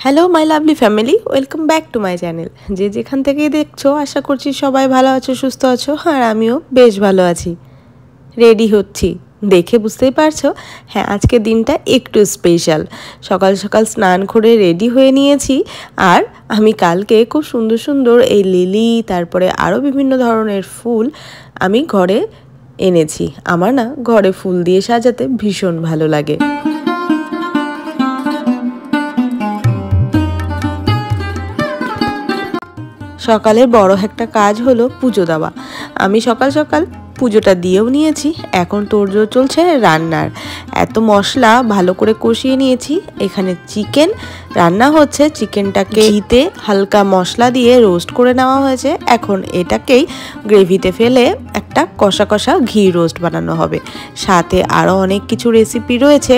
Hello my lovely family, welcome back to my channel. যে যেখান থেকেই দেখছো আশা করছি সবাই ভালো আছো, সুস্থ আছো। আর আমিও বেশ ভালো আছি। রেডি হচ্ছি, দেখে বুঝতেই পারছো। হ্যাঁ, আজকের দিনটা একটু স্পেশাল। সকাল সকাল স্নান করে রেডি হয়ে নিয়েছি। আর আমি কালকে খুব সুন্দর সুন্দর এই লিলি, তারপরে আরও বিভিন্ন ধরনের ফুল আমি ঘরে এনেছি। আমার না ঘরে ফুল দিয়ে সাজাতে ভীষণ ভালো লাগে। সকালের বড় একটা কাজ হলো পুজো দেওয়া। আমি সকাল সকাল পুজোটা দিয়েও নিয়েছি। এখন তোড়জোড় চলছে রান্নার। এত মশলা ভালো করে কষিয়ে নিয়েছি। এখানে চিকেন রান্না হচ্ছে। চিকেনটাকে ঘিতে হালকা মশলা দিয়ে রোস্ট করে নেওয়া হয়েছে। এখন এটাকেই গ্রেভিতে ফেলে একটা কষা কষা ঘি রোস্ট বানানো হবে। সাথে আরও অনেক কিছু রেসিপি রয়েছে,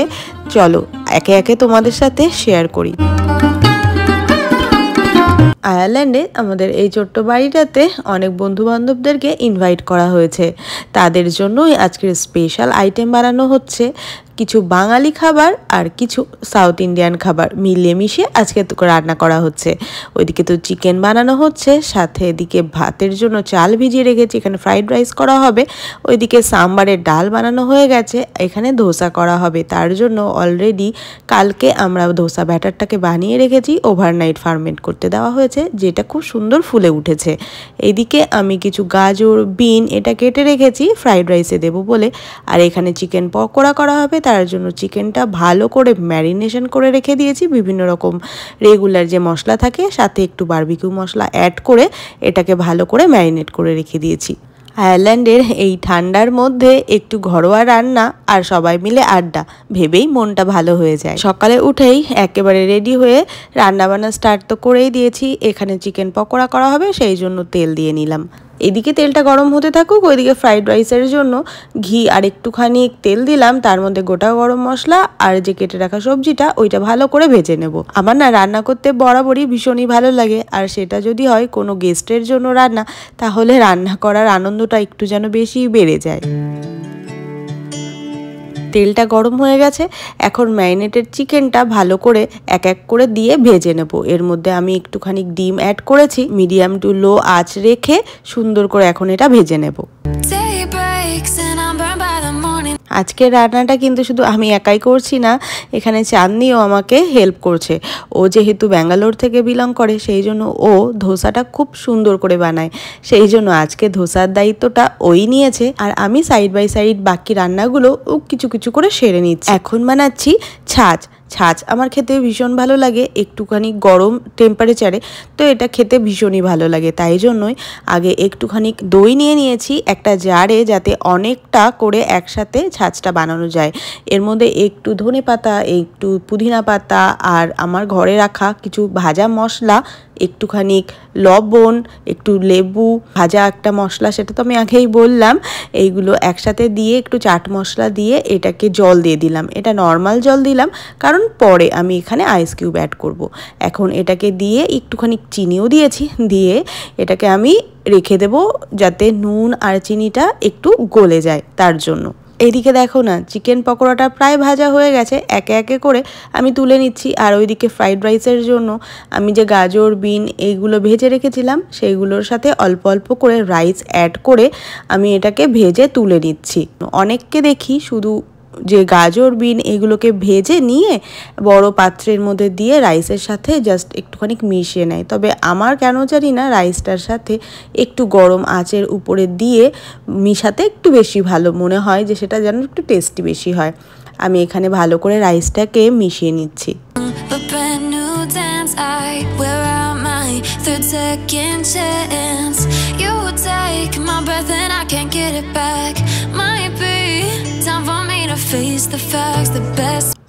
চলো একে একে তোমাদের সাথে শেয়ার করি। আয়ারল্যান্ডে আমাদের এই ছোট্ট বাড়িটাতে অনেক বন্ধু বান্ধবদেরকে ইনভাইট করা হয়েছে। তাদের জন্যই আজকের স্পেশাল আইটেম বানানো হচ্ছে। কিছু বাঙালি খাবার আর কিছু সাউথ ইন্ডিয়ান খাবার মিলিয়ে মিশিয়ে আজকে তো রান্না করা হচ্ছে। ওইদিকে তো চিকেন বানানো হচ্ছে, সাথে এদিকে ভাতের জন্য চাল ভিজিয়ে রেখেছি, এখানে ফ্রাইড রাইস করা হবে। ওইদিকে সাম্বারের ডাল বানানো হয়ে গেছে, এখানে ধোসা করা হবে। তার জন্য অলরেডি কালকে আমরা ধোসা ব্যাটারটাকে বানিয়ে রেখেছি, ওভারনাইট ফার্মেন্ট করতে দেওয়া হয়েছে, যেটা খুব সুন্দর ফুলে উঠেছে। এইদিকে আমি কিছু গাজর, বিন এটা কেটে রেখেছি ফ্রাইড রাইসে দেবো বলে। আর এখানে চিকেন পকোড়া করা হবে, তার জন্য চিকেনটা ভালো করে ম্যারিনেশন করে রেখে দিয়েছি। বিভিন্ন রকম রেগুলার যে মশলা থাকে সাথে একটু বারবিকিউ মশলা অ্যাড করে এটাকে ভালো করে ম্যারিনেট করে রেখে দিয়েছি। আয়ারল্যান্ডের এই ঠান্ডার মধ্যে একটু ঘরোয়া রান্না আর সবাই মিলে আড্ডা ভেবেই মনটা ভালো হয়ে যায়। সকালে উঠেই একেবারে রেডি হয়ে রান্নাবান্না স্টার্ট তো করেই দিয়েছি। এখানে চিকেন পকোড়া করা হবে, সেই জন্য তেল দিয়ে নিলাম। এদিকে তেলটা গরম হতে থাকুক, ওইদিকে ফ্রাইড রাইসের জন্য ঘি আর একটুখানি তেল দিলাম, তার মধ্যে গোটা গরম মশলা আর যে কেটে রাখা সবজিটা ওইটা ভালো করে ভেজে নেব। আমার না রান্না করতে বরাবরই ভীষণই ভালো লাগে, আর সেটা যদি হয় কোনো গেস্টের জন্য রান্না, তাহলে রান্না করার আনন্দটা একটু যেন বেশি বেড়ে যায়। তেলটা গরম হয়ে গেছে, এখন ম্যারিনেটেড চিকেনটা ভালো করে এক এক করে দিয়ে ভেজে নেব। এর মধ্যে আমি একটুখানি ডিম অ্যাড করেছি, মিডিয়াম টু লো আঁচ রেখে সুন্দর করে এখন এটা ভেজে নেব। আজকের রান্নাটা কিন্তু শুধু আমি একাই করছি না, এখানে চাঁদনিও আমাকে হেল্প করছে। ও যেহেতু ব্যাঙ্গালোর থেকে বিলং করে, সেই জন্য ও ধোসাটা খুব সুন্দর করে বানায়, সেই জন্য আজকে ধোসার দায়িত্বটা ওই নিয়েছে। আর আমি সাইড বাই সাইড বাকি রান্নাগুলো ও কিছু কিছু করে সেরে নিচ্ছি। এখন বানাচ্ছি ছাঁচ। ছাঁচ আমার খেতে ভীষণ ভালো লাগে, একটুখানি গরম টেম্পারেচারে, তো এটা খেতে ভীষণই ভালো লাগে। তাই জন্যই আগে একটুখানি দই নিয়ে নিয়েছি একটা জারে, যাতে অনেকটা করে একসাথে ছাঁচটা বানানো যায়। এর মধ্যে একটু ধনে পাতা, একটু পুদিনা পাতা আর আমার ঘরে রাখা কিছু ভাজা মশলা, একটুখানি লবণ, একটু লেবু, ভাজা একটা মশলা, সেটা তো আমি আগেই বললাম, এইগুলো একসাথে দিয়ে একটু চাট মশলা দিয়ে এটাকে জল দিয়ে দিলাম। এটা নর্মাল জল দিলাম, কারণ পরে আমি এখানে আইস কিউব অ্যাড করব। এখন এটাকে দিয়ে একটুখানি চিনিও দিয়েছি, দিয়ে এটাকে আমি রেখে দেব যাতে নুন আর চিনিটা একটু গলে যায়, তার জন্য। এইদিকে দেখো না, চিকেন পকোড়াটা প্রায় ভাজা হয়ে গেছে, একে একে করে আমি তুলে নিচ্ছি। আর ওইদিকে ফ্রাইড রাইসের জন্য আমি যে গাজর, বিন এইগুলো ভেজে রেখেছিলাম, সেইগুলোর সাথে অল্প অল্প করে রাইস অ্যাড করে আমি এটাকে ভেজে তুলে নিচ্ছি। অনেককে দেখি শুধু যে গাজর, বিন এগুলোকে ভেজে নিয়ে বড় পাত্রের মধ্যে দিয়ে রাইসের সাথে জাস্ট একটুখানি মিশিয়ে নেয়, তবে আমার কেন জানি না রাইসটার সাথে একটু গরম আঁচের উপরে দিয়ে মিশাতে একটু বেশি ভালো মনে হয়, যে সেটা যেন একটু টেস্টি বেশি হয়। আমি এখানে ভালো করে রাইসটাকে মিশিয়ে নিচ্ছি।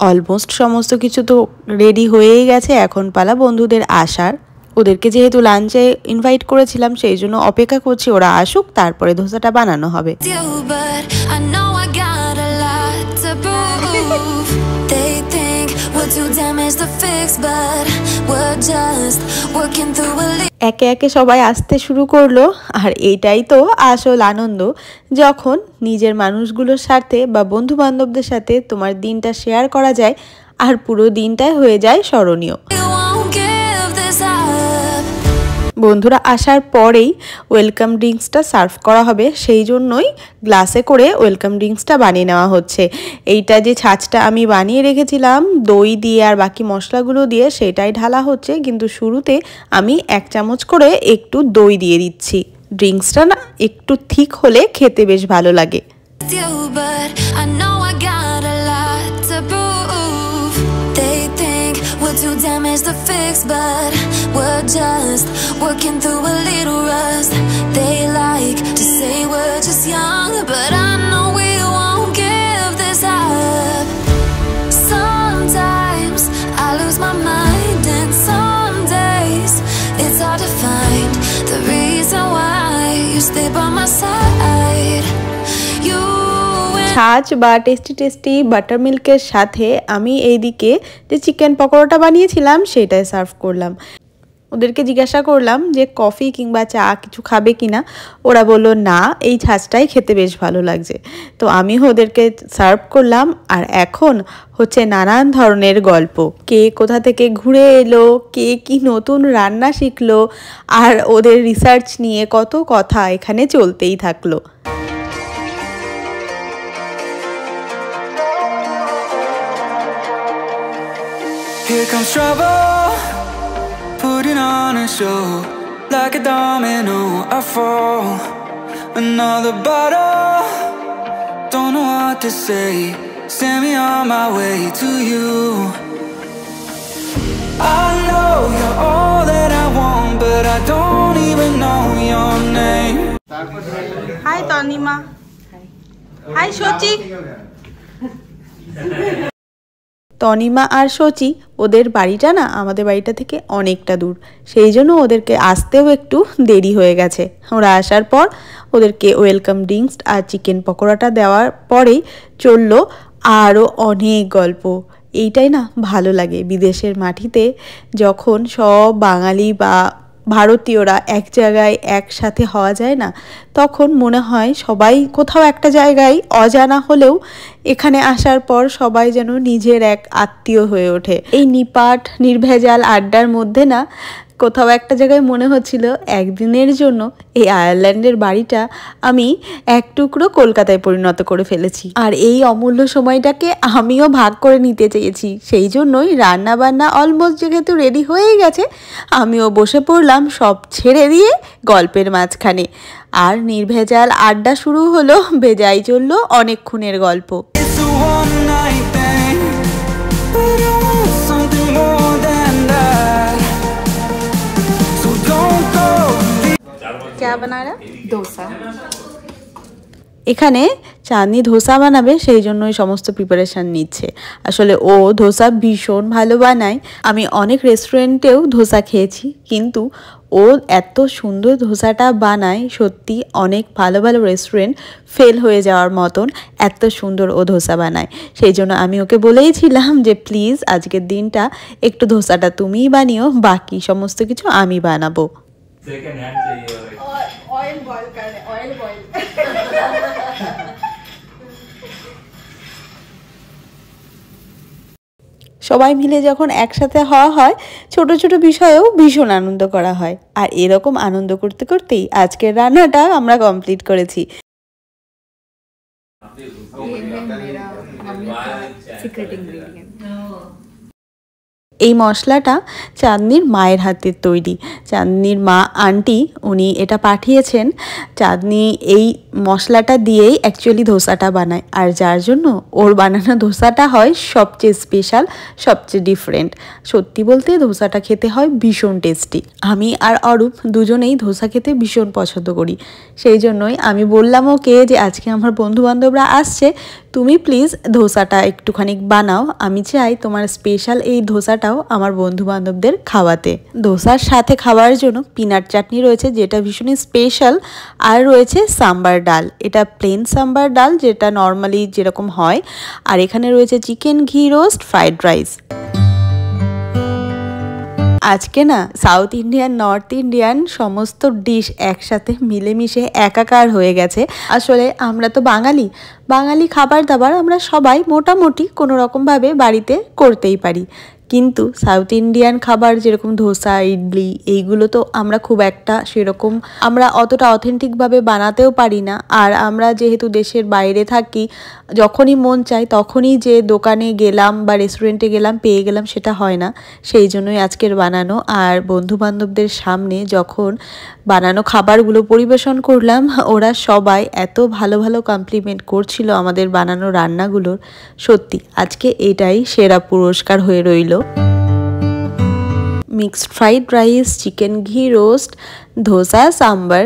অলমোস্ট সমস্ত কিছু তো রেডি হয়েই গেছে, এখন পালা বন্ধুদের আসার। ওদেরকে যেহেতু লাঞ্চে ইনভাইট করেছিলাম, সেই জন্য অপেক্ষা করছি ওরা আসুক, তারপরে ধোসাটা বানানো হবে। একে একে সবাই আসতে শুরু করলো, আর এইটাই তো আসল আনন্দ, যখন নিজের মানুষগুলোর সাথে বা বন্ধু বান্ধবদের সাথে তোমার দিনটা শেয়ার করা যায়, আর পুরো দিনটাই হয়ে যায় স্মরণীয়। বন্ধুরা আসার পরেই ওয়েলকাম ড্রিঙ্কসটা সার্ভ করা হবে, সেই জন্যই গ্লাসে করে ওয়েলকাম ড্রিঙ্কসটা বানিয়ে নেওয়া হচ্ছে। এইটা যে ছাঁচটা আমি বানিয়ে রেখেছিলাম দই দিয়ে আর বাকি মশলাগুলো দিয়ে, সেটাই ঢালা হচ্ছে, কিন্তু শুরুতে আমি 1 চামচ করে একটু দই দিয়ে দিচ্ছি। ড্রিঙ্কসটা না একটু থিক হলে খেতে বেশ ভালো লাগে। Too damaged to fix, but we're just working through a little rust. They like to say we're just young, but I know we won't give this up. Sometimes I lose my mind, and some days it's hard to find the reason why you stay by my side. You ছাঁচ বা tasty butter মিল্কের সাথে আমি এইদিকে যে chicken পকোড়াটা বানিয়েছিলাম সেটাই serve করলাম। ওদেরকে জিজ্ঞাসা করলাম যে কফি কিংবা চা কিছু খাবে কিনা, ওরা বললো না, এই ছাঁচটাই খেতে বেশ ভালো লাগছে। তো আমিও ওদেরকে সার্ভ করলাম। আর এখন হচ্ছে নানান ধরনের গল্প, কে কোথা থেকে ঘুরে এলো, কে কি নতুন রান্না শিখলো, আর ওদের রিসার্চ নিয়ে কত কথা এখানে চলতেই থাকলো। Here comes trouble, putting on a show, like a domino, I fall. Another bottle, don't know what to say, send me on my way to you. I know you're all that I want, but I don't even know your name. Hi Tanima. Hi Shochi. Tanima আর সচি, ওদের বাড়িটা না আমাদের বাড়িটা থেকে অনেকটা দূর, সেই জন্য ওদেরকে আসতেও একটু দেরি হয়ে গেছে। ওরা আসার পর ওদেরকে ওয়েলকাম ড্রিঙ্কস আর চিকেন পকোড়াটা দেওয়ার পরেই চললো আরও অনেক গল্প। এইটাই না ভালো লাগে, বিদেশের মাটিতে যখন সব বাঙালি বা ভারতীয়রা এক জায়গায় একসাথে হওয়া যায় না, তখন মনে হয় সবাই কোথাও একটা জায়গায় অজানা হলেও এখানে আসার পর সবাই যেন নিজের এক আত্মীয় হয়ে ওঠে। এই নিপাট নির্ভেজাল আড্ডার মধ্যে না কোথাও একটা জায়গায় মনে হচ্ছিল একদিনের জন্য এই আয়ারল্যান্ডের বাড়িটা আমি এক টুকরো কলকাতায় পরিণত করে ফেলেছি। আর এই অমূল্য সময়টাকে আমিও ভাগ করে নিতে চেয়েছি, সেই জন্যই রান্না বান্না অলমোস্ট যেহেতু রেডি হয়েই গেছে, আমিও বসে পড়লাম সব ছেড়ে দিয়ে গল্পের মাঝখানে। আর নির্ভেজাল আড্ডা শুরু হলো, বেজায় চললো অনেকক্ষণের গল্প। It's a one night thing, but I want something more than that. So don't go. क्या बना रहा? डोसा। এখানে চাঁদনি ধোসা বানাবে, সেই জন্যই সমস্ত প্রিপারেশান নিচ্ছে। আসলে ও ধোসা ভীষণ ভালো বানায়, আমি অনেক রেস্টুরেন্টেও ধোসা খেয়েছি, কিন্তু ও এত সুন্দর ধোসাটা বানায়, সত্যি অনেক ভালো ভালো রেস্টুরেন্ট ফেল হয়ে যাওয়ার মতন এত সুন্দর ও ধোসা বানায়। সেই জন্য আমি ওকে বলেইছিলাম যে প্লিজ আজকের দিনটা একটু ধোসাটা তুমিই বানিও, বাকি সমস্ত কিছু আমি বানাবো। ऑयल बॉईल कर रहे, ऑयल बॉईल। সবাই মিলে যখন একসাথে হওয়া হয়, ছোট ছোট বিষয়েও ভীষণ আনন্দ করা হয়। আর এরকম আনন্দ করতে করতেই আজকের রান্নাটা আমরা কমপ্লিট করেছি। Secret ingredient. এই মশলাটা চাঁদনির মায়ের হাতের তৈরি। চাঁদনির মা আন্টি উনি এটা পাঠিয়েছেন। চাঁদনি এই মশলাটা দিয়েই অ্যাকচুয়ালি ধোসাটা বানায়, আর যার জন্য ওর বানানো ধোসাটা হয় সবচেয়ে স্পেশাল, সবচেয়ে ডিফারেন্ট। সত্যি বলতে ধোসাটা খেতে হয় ভীষণ টেস্টি। আমি আর অরূপ দুজনেই ধোসা খেতে ভীষণ পছন্দ করি, সেই জন্যই আমি বললাম ওকে যে আজকে আমার বন্ধুবান্ধবরা আসছে, তুমি প্লিজ ধোসাটা একটুখানি বানাও, আমি চাই তোমার স্পেশাল এই ধোসাটাও আমার বন্ধুবান্ধবদের খাওয়াতে। ধোসার সাথে খাওয়ার জন্য পিনাট চাটনি রয়েছে, যেটা ভীষণই স্পেশাল, আর রয়েছে সাম্বার ডাল। এটা প্লেন সাম্বার ডাল, যেটা নর্মালি যেরকম হয়। আর এখানে রয়েছে চিকেন ঘি রোস্ট, ফ্রাইড রাইস। আজকে না সাউথ ইন্ডিয়ান নর্থ ইন্ডিয়ান সমস্ত ডিশ একসাথে মিলেমিশে একাকার হয়ে গেছে। আসলে আমরা তো বাঙালি খাবার দাবার আমরা সবাই মোটামুটি কোনো রকমভাবে বাড়িতে করতেই পারি, কিন্তু সাউথ ইন্ডিয়ান খাবার যেরকম ধোসা, ইডলি, এইগুলো তো আমরা খুব একটা সেরকম আমরা অতটা অথেন্টিকভাবে বানাতেও পারি না। আর আমরা যেহেতু দেশের বাইরে থাকি, যখনই মন চায় তখনই যে দোকানে গেলাম বা রেস্টুরেন্টে গেলাম পেয়ে গেলাম সেটা হয় না। সেই জন্যই আজকের বানানো। আর বন্ধুবান্ধবদের সামনে যখন বানানো খাবারগুলো পরিবেশন করলাম, ওরা সবাই এত ভালো ভালো কমপ্লিমেন্ট করছিল আমাদের বানানো রান্নাগুলোর। সত্যি আজকে এটাই সেরা পুরস্কার হয়ে রইল। মিক্সড ফ্রাইড রাইস, চিকেন ঘি রোস্ট, ধোসা, সাম্বার,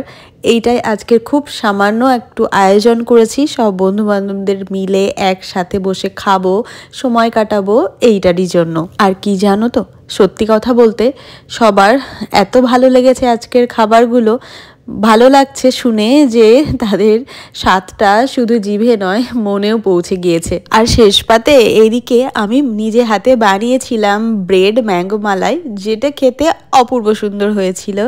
এইটাই আজকের খুব সামান্য একটু আয়োজন করেছি। সব বন্ধুবান্ধবদের মিলে একসাথে বসে খাবো, সময় কাটাবো এইটারই জন্য। আর কি জানো তো, সত্যি কথা বলতে সবার এত ভালো লেগেছে আজকের খাবারগুলো। ভালো লাগছে শুনে যে তাদের স্বাদটা শুধু জিভে নয় মনেও পৌঁছে গিয়েছে। আর শেষ পাতে এদিকে আমি নিজে হাতে বানিয়েছিলাম ব্রেড ম্যাঙ্গো মালাই, যেটা খেতে অপূর্ব সুন্দর হয়েছিল।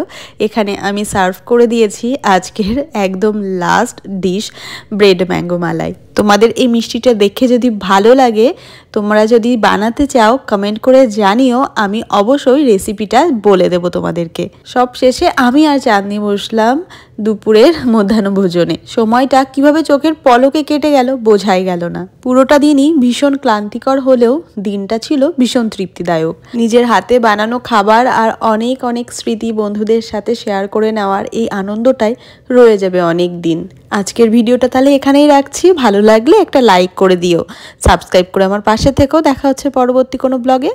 এখানে আমি সার্ভ করে দিয়েছি আজকের একদম লাস্ট ডিশ, ব্রেড ম্যাঙ্গো মালাই। তোমাদের এই মিষ্টিটা দেখে যদি ভালো লাগে, তোমরা যদি বানাতে চাও কমেন্ট করে জানিও, আমি অবশ্যই রেসিপিটা বলে দেব তোমাদেরকে। সব শেষে আমি আর চাঁদনি বসলাম দুপুরের মধ্যাহ্নভোজনে। সময়টা কিভাবে চোখের পলকে কেটে গেল বোঝাই গেল না। পুরোটা দিনই ভীষণ ক্লান্তিকর হলেও দিনটা ছিল ভীষণ তৃপ্তিদায়ক। নিজের হাতে বানানো খাবার আর অনেক অনেক স্মৃতি বন্ধুদের সাথে শেয়ার করে নেওয়ার এই আনন্দটাই রয়ে যাবে অনেক দিন। আজকের ভিডিওটা তাহলে এখানেই রাখছি। ভালো লাগলে একটা লাইক করে দিও, সাবস্ক্রাইব করে আমার পাশে থেকেও। দেখা হচ্ছে পরবর্তী কোনো ব্লগে।